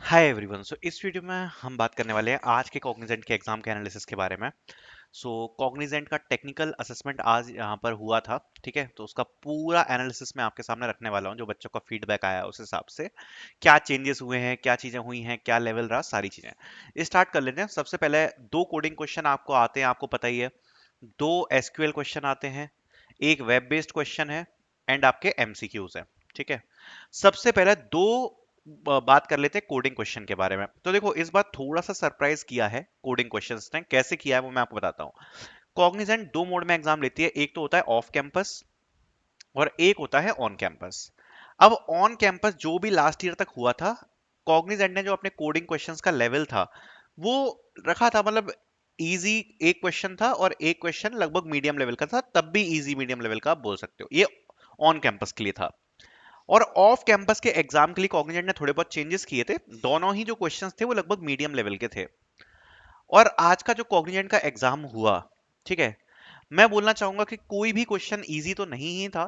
Hi everyone. सो इस video में हम बात करने वाले हैं आज के कॉग्निजेंट के एग्जाम के एनालिसिस के बारे में। सो कॉग्निजेंट का टेक्निकल असेसमेंट आज यहाँ पर हुआ था, ठीक है। तो उसका पूरा एनालिसिस मैं आपके सामने रखने वाला हूँ, जो बच्चों का फीडबैक आया है उस हिसाब से क्या चेंजेस हुए हैं, क्या चीजें हुई हैं, क्या लेवल रहा, सारी चीजें स्टार्ट कर लेते हैं। सबसे पहले दो कोडिंग क्वेश्चन आपको आते हैं, आपको पता ही है। दो एसक्यूएल क्वेश्चन आते हैं, एक वेब बेस्ड क्वेश्चन है एंड आपके एमसीक्यूज है, ठीक है। सबसे पहले दो बात कर लेते हैं कोडिंग क्वेश्चन के बारे में। तो देखो, इस बार थोड़ा सा सरप्राइज किया है कोडिंग क्वेश्चंस ने। कैसे किया है वो मैं आपको बताता हूँ। कॉग्निजेंट दो मोड में एग्जाम लेती है, एक तो होता है ऑफ कैंपस और एक होता है ऑन कैंपस। अब ऑन कैंपस जो भी लास्ट ईयर तक हुआ था, कॉग्निजेंट ने जो अपने कोडिंग क्वेश्चंस का लेवल था वो रखा था, मतलब इजी एक क्वेश्चन था और एक क्वेश्चन लगभग मीडियम लेवल का था, तब भी इजी मीडियम लेवल का आप बोल सकते हो। ये ऑन कैंपस के लिए था। और ऑफ कैंपस के एग्जाम के लिए कॉग्निजेंट ने थोड़े बहुत चेंजेस किए थे। दोनों ही जो क्वेश्चंस थे वो लगभग मीडियम लेवल के थे। और आज का जो कॉग्निजेंट का एग्जाम हुआ, ठीक है, मैं बोलना चाहूंगा कि कोई भी क्वेश्चन इजी तो नहीं ही था।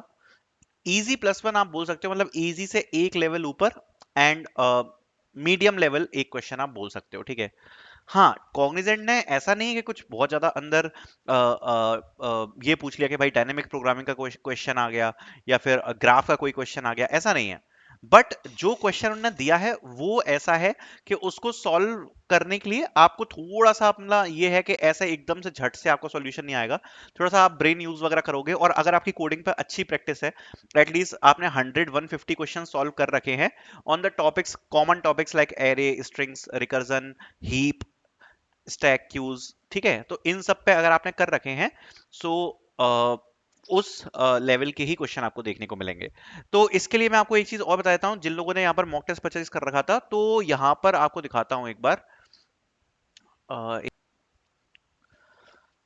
इजी प्लस वन आप बोल सकते हो, मतलब इजी से एक लेवल ऊपर एंड मीडियम लेवल एक क्वेश्चन आप बोल सकते हो, ठीक है। हाँ, कॉग्निजेंट ने ऐसा नहीं है कि कुछ बहुत ज्यादा अंदर ये पूछ लिया कि भाई डायनेमिक प्रोग्रामिंग का कोई क्वेश्चन आ गया या फिर ग्राफ का कोई क्वेश्चन आ गया, ऐसा नहीं है। बट जो क्वेश्चन उन्होंने दिया है वो ऐसा है कि उसको सॉल्व करने के लिए आपको थोड़ा सा अपना ये है कि ऐसा एकदम से झट से आपको सॉल्यूशन नहीं आएगा। थोड़ा सा आप ब्रेन यूज वगैरह करोगे, और अगर आपकी कोडिंग पे अच्छी प्रैक्टिस है, एटलीस्ट आपने 100-150 क्वेश्चन सॉल्व कर रखे हैं on the topics, common topics like array, strings, recursion, heap, stack queues, ठीक है। तो इन सब पे अगर आपने कर रखे हैं, सो उस लेवल के ही क्वेश्चन आपको देखने को मिलेंगे। तो इसके लिए मैं आपको एक चीज और बता देता हूं, जिन लोगों ने यहाँ पर मॉक टेस्ट परचेज कर रखा था, तो यहाँ पर आपको दिखाता हूं एक बार।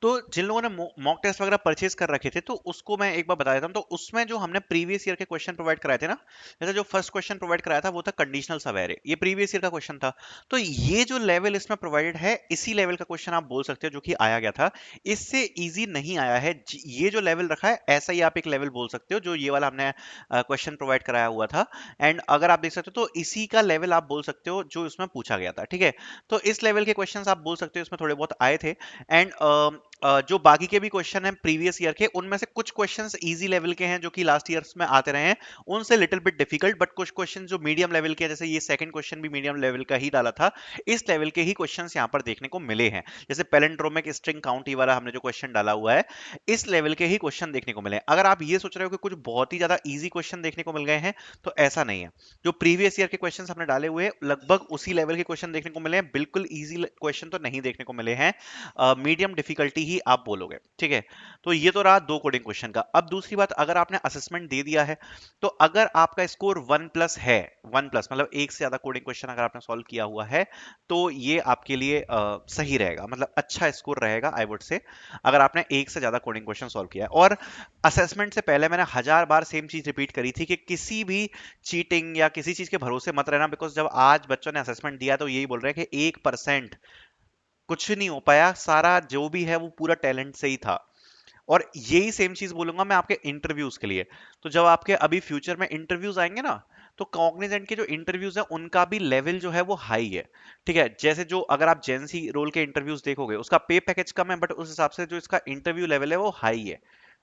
तो जिन लोगों ने मॉक टेस्ट वगैरह परचेज कर रखे थे, तो उसको मैं एक बार बता देता हूं। तो उसमें जो हमने प्रीवियस ईयर के क्वेश्चन प्रोवाइड कराए थे ना, जैसे जो फर्स्ट क्वेश्चन प्रोवाइड कराया था वो था कंडीशनल सवेरे, ये प्रीवियस ईयर का क्वेश्चन था। तो ये जो लेवल इसमें प्रोवाइडेड है, इसी लेवल का क्वेश्चन आप बोल सकते हो जो कि आया गया था। इससे इजी नहीं आया है। ये जो लेवल रखा है, ऐसा ही आप एक लेवल बोल सकते हो जो ये वाला हमने क्वेश्चन प्रोवाइड कराया हुआ था। एंड अगर आप देख सकते हो तो इसी का लेवल आप बोल सकते हो जो इसमें पूछा गया था, ठीक है। तो इस लेवल के क्वेश्चंस आप बोल सकते हो, इसमें थोड़े बहुत आए थे। एंड जो बाकी के भी क्वेश्चन हैं प्रीवियस ईयर के, उनमें से कुछ क्वेश्चंस इजी लेवल के हैं जो कि लास्ट ईयर्स में आते रहे हैं, उनसे लिटिल बिट डिफिकल्ट। बट कुछ क्वेश्चन जो मीडियम लेवल के हैं, जैसे ये सेकंड क्वेश्चन भी मीडियम लेवल का ही डाला था, इस लेवल के ही क्वेश्चंस यहाँ पर देखने को मिले हैं। जैसे पैलिंड्रोमिक स्ट्रिंग काउंट ही वाला हमने जो क्वेश्चन डाला हुआ है, इस लेवल के ही क्वेश्चन देखने को मिले हैं। अगर आप ये सोच रहे हो कि कुछ बहुत ही ज्यादा इजी क्वेश्चन देखने को मिल गए हैं, तो ऐसा नहीं है। जो प्रीवियस ईयर के क्वेश्चन हमने डाले हुए हैं, लगभग उसी लेवल के क्वेश्चन देखने को मिले हैं। बिल्कुल इजी क्वेश्चन तो नहीं देखने को मिले हैं, मीडियम डिफिकल्टी ही आप बोलोगे, ठीक है। तो ये तो रहा दो कोडिंग क्वेश्चन का। अब दूसरी बात, अगर आपने असेसमेंट दे दिया है, तो अगर आपका स्कोर 1+ है, 1+ मतलब एक से ज्यादा कोडिंग क्वेश्चन अगर आपने सॉल्व किया हुआ है, तो ये आपके लिए सही रहेगा, मतलब अच्छा स्कोर रहेगा आई वुड से, अगर आपने एक से ज्यादा कोडिंग क्वेश्चन सॉल्व किया है। और असेसमेंट से पहले मैंने 1000 बार सेम चीज रिपीट करी थी कि किसी भी चीटिंग या किसी चीज के भरोसे मत रहना। बिकॉज जब आज बच्चों ने असेसमेंट दिया तो यही बोल रहे हैं कि 1% कुछ नहीं हो पाया, सारा जो भी है वो पूरा टैलेंट से ही था। और यही सेम चीज बोलूंगा मैं आपके इंटरव्यूज के लिए। तो जब आपके अभी फ्यूचर में इंटरव्यूज आएंगे ना, तो कॉग्निजेंट के जो इंटरव्यूज है उनका भी लेवल जो है वो हाई है, ठीक है। जैसे जो अगर आप जेंसी रोल के इंटरव्यूज देखोगे, उसका पे पैकेज कम है, बट उस हिसाब से जो इसका इंटरव्यू लेवल है वो हाई है,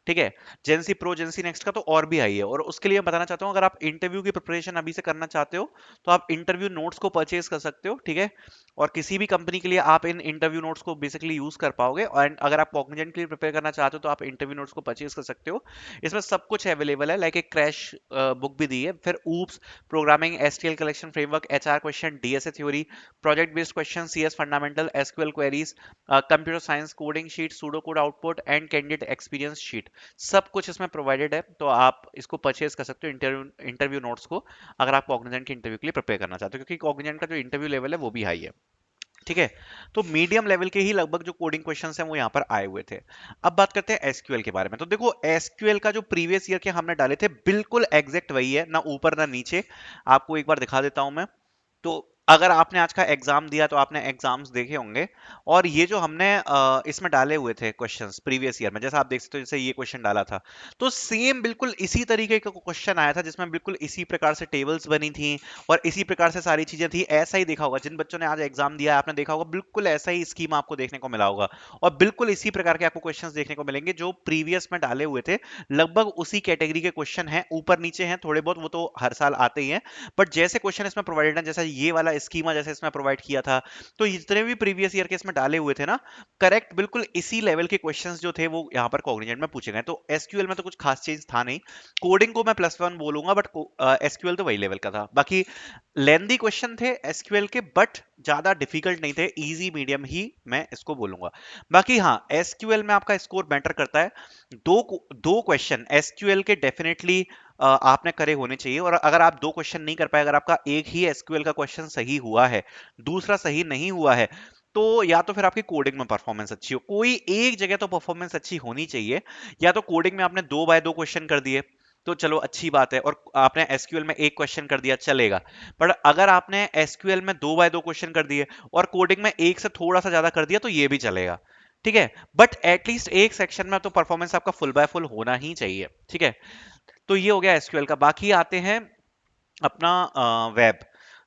ठीक है। जेंसी प्रो, जेंसी नेक्स्ट का तो और भी हाई है। और उसके लिए मैं बताना चाहता हूँ, अगर आप इंटरव्यू की प्रिपरेशन अभी से करना चाहते हो, तो आप इंटरव्यू नोट्स को परचेज कर सकते हो, ठीक है। और किसी भी कंपनी के लिए आप इन इंटरव्यू नोट्स को बेसिकली यूज कर पाओगे। और अगर आप कॉग्निजेंट के लिए प्रिपेयर करना चाहते हो, तो आप इंटरव्यू नोट्स को परचेज कर सकते हो। इसमें सब कुछ अवेलेबल है, लाइक एक क्रैश बुक भी दी है। फिर oops, programming, STL collection framework, HR question, DSA theory, project based question, CS fundamental, SQL queries, computer science coding sheet, pseudo code output and candidate experience sheet, सब कुछ इसमें provided है। तो आप इसको परचेज कर सकते हो, इंटरव्यू नोट्स को, अगर आप कॉग्निजेंट के इंटरव्यू के लिए प्रिपेयर करना चाहते हो, क्योंकि कॉग्निजेंट का जो इंटरव्यू लेवल है वो भी हाई है, ठीक है। तो मीडियम लेवल के ही लगभग जो कोडिंग क्वेश्चंस हैं वो यहाँ पर आए हुए थे। अब बात करते हैं एसक्यूएल के बारे में। तो देखो, एसक्यूएल का जो प्रीवियस ईयर के हमने डाले थे, बिल्कुल एग्जैक्ट वही है, ना ऊपर ना नीचे। आपको एक बार दिखा देता हूं मैं। तो अगर आपने आज का एग्जाम दिया तो आपने एग्जाम्स देखे होंगे, और ये जो हमने इसमें डाले हुए थे क्वेश्चंस प्रीवियस ईयर में, जैसा आप देख सकते हो, जैसे ये क्वेश्चन डाला था, तो सेम बिल्कुल इसी तरीके का क्वेश्चन आया था, जिसमें बिल्कुल इसी प्रकार से टेबल्स बनी थी और इसी प्रकार से सारी चीजें थी। ऐसा ही देखा होगा जिन बच्चों ने आज एग्जाम दिया है, आपने देखा होगा बिल्कुल ऐसा ही स्कीम आपको देखने को मिला होगा, और बिल्कुल इसी प्रकार के आपको क्वेश्चंस देखने को मिलेंगे जो प्रीवियस में डाले हुए थे। लगभग उसी कैटेगरी के क्वेश्चन हैं, ऊपर नीचे हैं थोड़े बहुत, वो तो हर साल आते ही हैं, बट जैसे क्वेश्चन इसमें प्रोवाइडेड है, जैसा ये वाला स्कीमा जैसे इसमें प्रोवाइड किया था, तो जितने भी प्रीवियस ईयर के इसमें डाले हुए थे ना, करेक्ट बिल्कुल इसी लेवल के क्वेश्चंस जो थे वो यहाँ पर कॉग्निजेंट में पूछे गए। तो एसक्यूएल में तो कुछ खास चेंज था नहीं, कोडिंग को मैं +1 बोलूंगा, बट एसक्यूएल तो वही लेवल का था। बाकी लेंदी क्वेश्चन थे एसक्यूएल के, बट ज्यादा डिफिकल्ट नहीं थे, इजी मीडियम ही मैं इसको बोलूंगा। बाकी हाँ, एसक्यूएल में आपका स्कोर मैटर करता है। दो क्वेश्चन एसक्यूएल के डेफिनेटली आपने करे होने चाहिए, और अगर आप दो क्वेश्चन नहीं कर पाए, अगर आपका एक ही एसक्यूएल का क्वेश्चन सही हुआ है, दूसरा सही नहीं हुआ है, तो या तो फिर आपकी कोडिंग में परफॉर्मेंस अच्छी हो, कोई एक जगह तो परफॉर्मेंस अच्छी होनी चाहिए। या तो कोडिंग में आपने 2 बाय 2 क्वेश्चन कर दिए तो चलो अच्छी बात है, और आपने एसक्यूएल में एक क्वेश्चन कर दिया चलेगा। पर अगर आपने एसक्यूएल में 2 बाय 2 क्वेश्चन कर दिए और कोडिंग में एक से थोड़ा सा ज्यादा कर दिया, तो ये भी चलेगा, ठीक है। बट एटलीस्ट एक सेक्शन में तो परफॉर्मेंस आपका फुल बाय फुल होना ही चाहिए, ठीक है। तो ये हो गया एसक्यूएल का। बाकी आते हैं अपना वेब।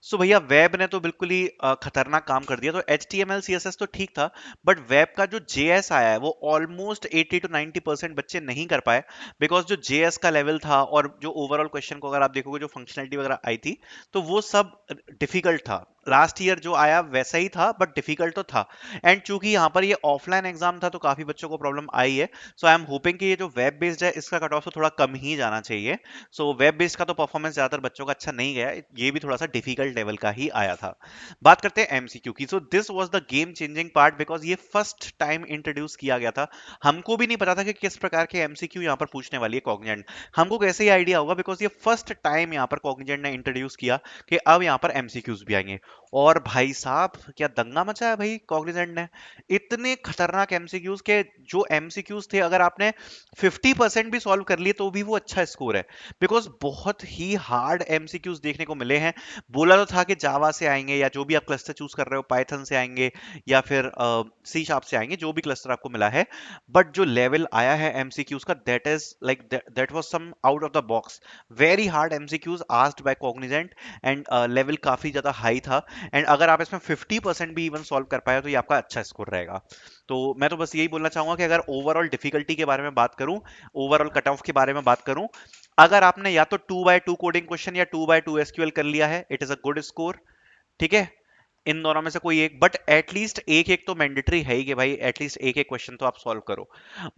सो भैया वेब ने तो बिल्कुल ही खतरनाक काम कर दिया। तो H T M L C S S तो ठीक था, बट वेब का जो जे एस आया है वो ऑलमोस्ट 80 to 90% बच्चे नहीं कर पाए, बिकॉज जो जे एस का लेवल था और जो ओवरऑल क्वेश्चन को अगर आप देखोगे, जो फंक्शनलिटी वगैरह आई थी, तो वो सब डिफिकल्ट था। लास्ट ईयर जो आया वैसा ही था, बट डिफिकल्ट तो था। एंड चूंकि यहाँ पर ये ऑफलाइन एग्जाम था, तो काफी बच्चों को प्रॉब्लम आई है। सो आई एम होपिंग कि ये जो वेब बेस्ड है इसका कट ऑफ तो थोड़ा कम ही जाना चाहिए। सो वेब बेस्ड का तो परफॉर्मेंस ज्यादातर बच्चों का अच्छा नहीं गया, ये भी थोड़ा सा डिफिकल्ट लेवल का ही आया था। बात करते हैं एमसीक्यू की। So this was the game changing part, because ये फर्स्ट टाइम इंट्रोड्यूस किया गया था। हमको भी नहीं पता था कि किस प्रकार के एमसीक्यू यहाँ पर पूछने वाली है कॉग्निजेंट। हमको कैसे ही आइडिया होगा, बिकॉज ये फर्स्ट टाइम यहाँ पर कॉग्निजेंट ने इंट्रोड्यूस किया कि अब यहाँ पर एमसीक्यूज भी आएंगे। और भाई साहब क्या दंगा मचाया भाई कॉग्निजेंट ने। इतने खतरनाक एमसीक्यूज के, जो एमसीक्यूज थे अगर आपने 50% भी सॉल्व कर लिए तो भी वो अच्छा स्कोर है, बिकॉज बहुत ही हार्ड एमसीक्यूज देखने को मिले हैं। बोला तो था कि जावा से आएंगे, या जो भी आप क्लस्टर चूज कर रहे हो, पाइथन से आएंगे या फिर सी शार्प से आएंगे, जो भी क्लस्टर आपको मिला है, बट जो लेवल आया है एमसीक्यूज का, that is like that was some out of the box. Very hard MCQs asked by Cognizant, and level काफी ज्यादा हाई था। एंड अगर आप इसमें 50% भी इवन सॉल्व कर पाए तो ये आपका अच्छा स्कोर रहेगा। तो मैं तो बस यही बोलना चाहूंगा कि अगर ओवरऑल डिफिकल्टी के बारे में बात करूं, ओवरऑल कट ऑफ के बारे में बात करूं, अगर आपने या तो 2 बाय 2 कोडिंग क्वेश्चन या 2 बाय 2 एसक्यूएल कर लिया है, it is a good score, ठीक है। इन दोनों में से कोई एक, बट एटलीस्ट एक एक तो मैंडेटरी है ही कि भाई एटलीस्ट एक एक क्वेश्चन तो आप सॉल्व करो।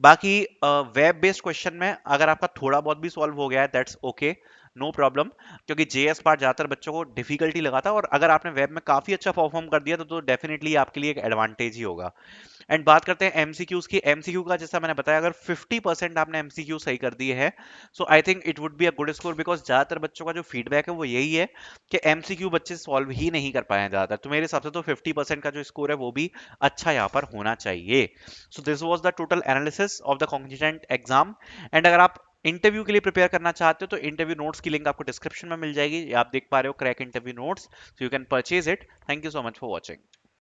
बाकी वेब बेस्ड क्वेश्चन में अगर आपका थोड़ा बहुत भी सॉल्व हो गया है, दैट्स ओके, नो प्रॉब्लम, क्योंकि जेएस पार्ट ज्यादातर बच्चों को डिफिकल्टी लगा था, और अगर आपने वेब में काफी अच्छा परफॉर्म कर दिया तो डेफिनेटली आपके लिए एक एडवांटेज ही होगा। एंड बात करते हैं एमसीक्यूज की। एमसीक्यू का जैसा मैंने बताया, अगर 50% आपने एमसीक्यू सही कर दिए हैं, so I think it would be a good score, because ज्यादातर बच्चों का जो फीडबैक है वो यही है कि एमसीक्यू बच्चे सॉल्व ही नहीं कर पाए हैं ज्यादातर। तो मेरे हिसाब से तो 50% का जो स्कोर है वो भी अच्छा यहाँ पर होना चाहिए। So this was the total analysis of the constituent exam. And अगर आप इंटरव्यू के लिए प्रिपेयर करना चाहते हो तो इंटरव्यू नोट्स की लिंक आपको डिस्क्रिप्शन में मिल जाएगी, आप देख पा रहे हो crack interview notes, so you can purchase it. Thank you so much for watching.